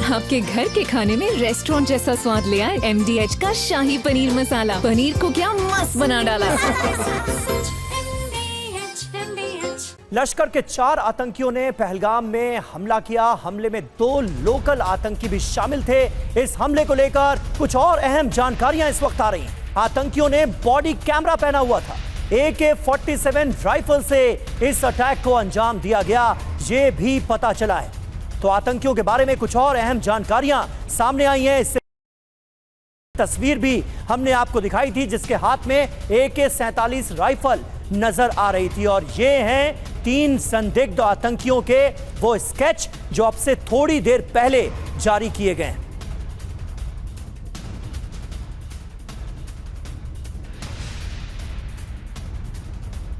आपके घर के खाने में रेस्टोरेंट जैसा स्वाद ले आए MDH का शाही पनीर मसाला। पनीर को क्या मस्त बना डाला। लश्कर के 4 आतंकियों ने पहलगाम में हमला किया। हमले में 2 लोकल आतंकी भी शामिल थे। इस हमले को लेकर कुछ और अहम जानकारियां इस वक्त आ रही हैं। आतंकियों ने बॉडी कैमरा पहना हुआ था। AK-47 राइफल से इस अटैक को अंजाम दिया गया, ये भी पता चला है। तो आतंकियों के बारे में कुछ और अहम जानकारियां सामने आई हैं। इससे तस्वीर भी हमने आपको दिखाई थी जिसके हाथ में AK-47 राइफल नजर आ रही थी। और ये हैं 3 संदिग्ध आतंकियों के वो स्केच जो अब से थोड़ी देर पहले जारी किए गए हैं।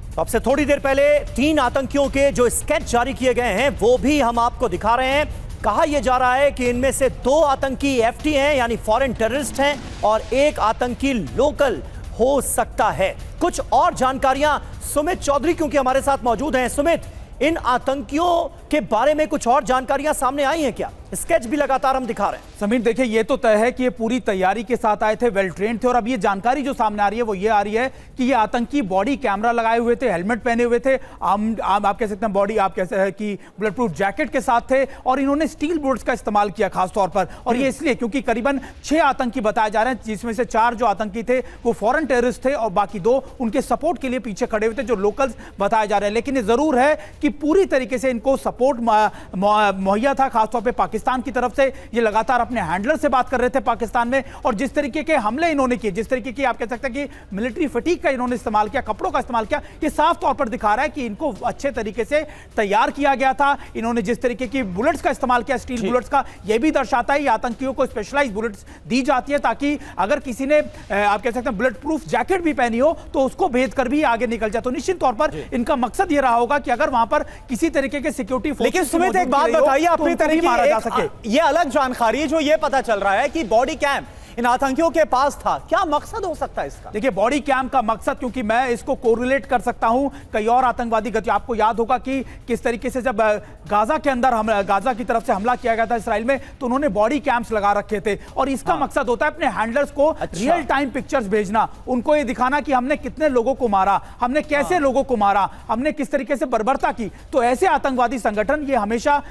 तो अब से थोड़ी देर पहले 3 आतंकियों के जो स्केच जारी किए गए हैं वो भी हम आपको दिखा रहे हैं। कहा यह जा रहा है कि इनमें से 2 आतंकी FT हैं यानी फॉरेन टेररिस्ट हैं और 1 आतंकी लोकल हो सकता है। कुछ और जानकारियां सुमित चौधरी क्योंकि हमारे साथ मौजूद हैं। सुमित, इन आतंकियों के बारे में कुछ और जानकारियां सामने आई हैं क्या? स्केच भी लगातार हम दिखा रहे हैं। समीर देखिए, ये तो तय है कि ये पूरी तैयारी के साथ आए थे, वेल ट्रेंड थे। और अब ये जानकारी जो सामने आ रही है वो ये आ रही है कि ये आतंकी बॉडी कैमरा लगाए हुए थे, हेलमेट पहने हुए थे, आप कह सकते हैं बॉडी, आप कह सकते हैं कि बुलेट प्रूफ जैकेट के साथ थे। और इन्होंने स्टील बुलेट्स का इस्तेमाल किया खासतौर पर। और ये इसलिए क्योंकि करीबन 6 आतंकी बताए जा रहे हैं, जिसमें से 4 जो आतंकी थे वो फॉरेन टेररिस्ट थे और बाकी 2 उनके सपोर्ट के लिए पीछे खड़े हुए थे जो लोकल्स बताए जा रहे हैं। लेकिन ये जरूर है कि पूरी तरीके से इनको सपोर्ट मुहैया था, खासतौर पर पाकिस्तान की तरफ से। ये लगातार अपने हैंडलर से बात कर रहे थे पाकिस्तान में। और जिस तरीके के हमले इन्होंने किए, जिस तरीके की आप कह सकते हैं कि मिलिट्री फटीक का इन्होंने इस्तेमाल किया, कपड़ों का इस्तेमाल किया, ये साफ तौर पर दिखा रहा है कि इनको अच्छे तरीके से तैयार किया गया था। इन्होंने जिस तरीके की बुलेट्स का इस्तेमाल किया, स्टील बुलेट्स का, यह भी दर्शाता है आतंकियों को स्पेशलाइज्ड बुलेट्स दी जाती है ताकि अगर किसी ने आप कह सकते हैं बुलेट प्रूफ जैकेट भी पहनी हो तो उसको भेद कर भी आगे निकल जाए। तो निश्चित तौर पर इनका मकसद यह रहा होगा कि अगर वहां पर किसी तरीके के सिक्योरिटी फोर्स। लेकिन सुमित, एक बात बताइए, अपनी तरीके मारा जा सके। ये अलग जानकारी जो ये पता चल रहा है कि बॉडी कैम इन आतंकियों के पास था, क्या मकसद हो सकता है इसका? देखिए, बॉडी कैम का मकसद, क्योंकि मैं इसको कोरिलेट कर सकता हूं कई और आतंकवादी गतिविधि। आपको याद होगा कि किस तरीके से जब गाजा के अंदर गाजा की तरफ से हमला किया गया था इसराइल में, तो उन्होंने बॉडी कैम्स लगा रखे थे। और इसका मकसद होता है अपने हैंडलर्स को रियल टाइम पिक्चर्स भेजना, उनको ये दिखाना कि हमने कितने लोगों को मारा, हमने कैसे लोगों को मारा, हमने किस तरीके से बर्बरता की। तो ऐसे आतंकवादी संगठन, ये हमेशा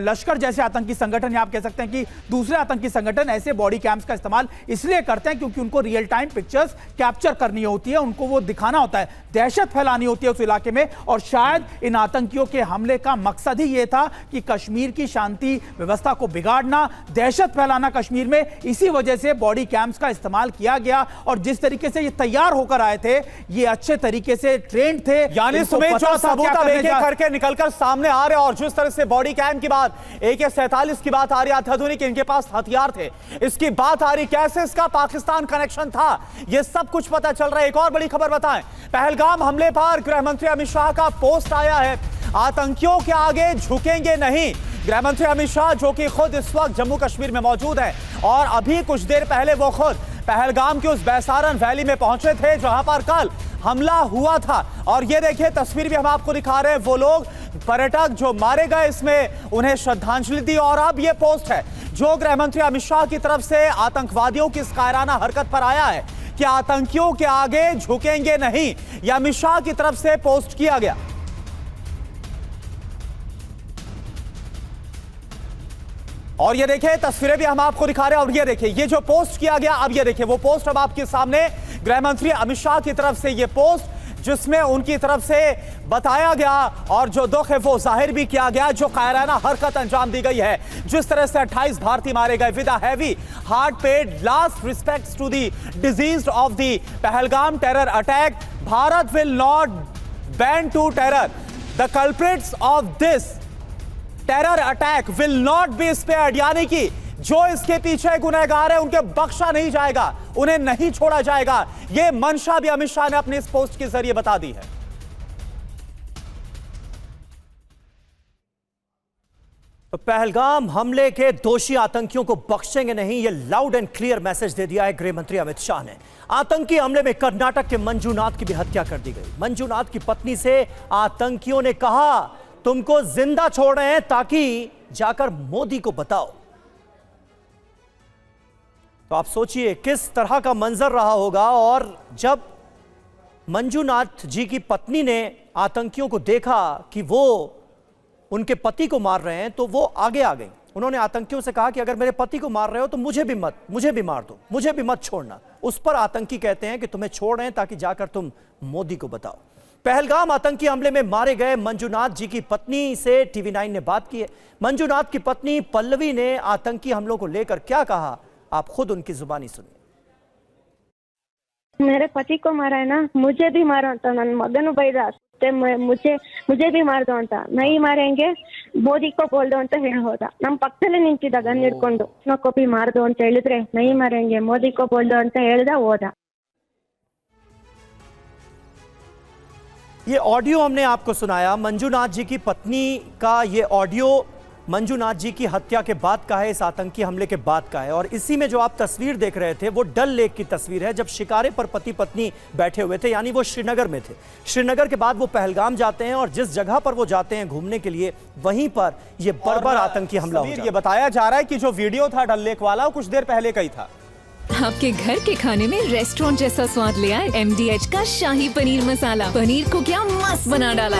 लश्कर जैसे आतंकी संगठन या आप कह सकते हैं कि दूसरे आतंकी संगठन ऐसे बॉडी कैम्स का इस्तेमाल इसलिए करते हैं क्योंकि उनको रियल टाइम पिक्चर्स कैप्चर करनी होती है, उनको वो दिखाना होता है, दहशत फैलानी होती है उस इलाके में। और शायद इन आतंकियों के हमले का मकसद ही ये था कि कश्मीर की शांति व्यवस्था को बिगाड़ना, दहशत फैलाना कश्मीर में। इसी वजह से बॉडी कैम्स का इस्तेमाल किया गया। और जिस तरीके से ये तैयार होकर आए थे, ये अच्छे तरीके से ट्रेंड थे। यानी सुमित, जो सबूत एक-एक करके निकलकर सामने आ रहे और जिस तरह से बॉडी कैम की बात, AK-47 की बात आ रही, अत्याधुनिक इनके पास हथियार थे, इसकी बात आ रही, कैसे इसका पाकिस्तान कनेक्शन था, यह सब कुछ पता चल रहा है। एक और बड़ी खबर बताएं, पहलगाम हमले पर गृह मंत्री अमित शाह का पोस्ट आया है, आतंकियों के आगे झुकेंगे नहीं। गृह मंत्री अमित शाह जो कि खुद इस वक्त जम्मू कश्मीर में मौजूद हैं और अभी कुछ देर पहले वो खुद पहलगाम की उस बैसारन वैली में पहुंचे थे जहां पर कल हमला हुआ था। और ये देखिए, तस्वीर भी हम आपको दिखा रहे हैं, वो लोग पर्यटक जो मारे गए, इसमें उन्हें श्रद्धांजलि दी। और अब ये पोस्ट है जो गृह मंत्री अमित शाह की तरफ से आतंकवादियों की इस कायराना हरकत पर आया है कि आतंकियों के आगे झुकेंगे नहीं, यह अमित शाह की तरफ से पोस्ट किया गया। और ये देखिए, तस्वीरें भी हम आपको दिखा रहे हैं। और ये देखिए, ये जो पोस्ट किया गया, अब ये देखिए वो पोस्ट अब आपके सामने, गृह मंत्री अमित शाह की तरफ से ये पोस्ट जिसमें उनकी तरफ से बताया गया और जो दुख है वो जाहिर भी किया गया, जो कायराना हरकत अंजाम दी गई है, जिस तरह से 28 भारतीय मारे गए। With a heavy heart paid last respects to the deceased of the Pahalgam terror attack, Bharat will not bend to terror, the culprits of this terror attack will not be spared. यानी कि जो इसके पीछे गुनहगार है उनके बख्शा नहीं जाएगा, उन्हें नहीं छोड़ा जाएगा। यह मंशा भी अमित शाह ने अपने इस पोस्ट के जरिए बता दी है। तो पहलगाम हमले के दोषी आतंकियों को बख्शेंगे नहीं, यह लाउड एंड क्लियर मैसेज दे दिया है गृह मंत्री अमित शाह ने। आतंकी हमले में कर्नाटक के मंजूनाथ की भी हत्या कर दी गई। मंजूनाथ की पत्नी से आतंकियों ने कहा, तुमको जिंदा छोड़ रहे हैं ताकि जाकर मोदी को बताओ। तो आप सोचिए किस तरह का मंजर रहा होगा। और जब मंजूनाथ जी की पत्नी ने आतंकियों को देखा कि वो उनके पति को मार रहे हैं तो वो आगे आ गई। उन्होंने आतंकियों से कहा कि अगर मेरे पति को मार रहे हो तो मुझे भी मार दो, मुझे भी मत छोड़ना। उस पर आतंकी कहते हैं कि तुम्हें छोड़ रहे हैं ताकि जाकर तुम मोदी को बताओ। पहलगाम आतंकी हमले में मारे गए मंजूनाथ जी की पत्नी से टीवी 9 ने बात की है। मंजूनाथ की पत्नी पल्लवी ने आतंकी हमलों को लेकर क्या कहा, आप खुद उनकी जुबानी सुनिए। मेरे पति को मारा है ना, मुझे भी मारो अंत नन मगन बೈದ ಅಷ್ಟೇ, मुझे भी मार दो ಅಂತ, नहीं मारेंगे ಮೋದಿ को बोल दो ಅಂತ ಹೇಳಿ ಹೋದ। ನಮ್ಮ ಪಕ್ಕದಲ್ಲೇ ನಿಂತಿದ್ದ ಗನ್ ಹಿಡ್ಕೊಂಡು, ನೋ भी मार दो ಅಂತ ಹೇಳಿದ್ರೆ नहीं मारेंगे ಮೋದಿ को बोल दो ಅಂತ ಹೇಳ್ದ ಹೋದ। ये ऑडियो हमने आपको सुनाया, मंजूनाथ जी की पत्नी का ये ऑडियो मंजूनाथ जी की हत्या के बाद का है, इस आतंकी हमले के बाद का है। और इसी में जो आप तस्वीर देख रहे थे वो डल लेक की तस्वीर है, जब शिकारे पर पति पत्नी बैठे हुए थे, यानी वो श्रीनगर में थे। श्रीनगर के बाद वो पहलगाम जाते हैं और जिस जगह पर वो जाते हैं घूमने के लिए, वहीं पर ये बर्बर आतंकी हमला हो जाता है। ये बताया जा रहा है कि जो वीडियो था डल लेक वाला, वो कुछ देर पहले का ही था। आपके घर के खाने में रेस्टोरेंट जैसा स्वाद ले आए MDH का शाही पनीर मसाला। पनीर को क्या मस्त बना डाला।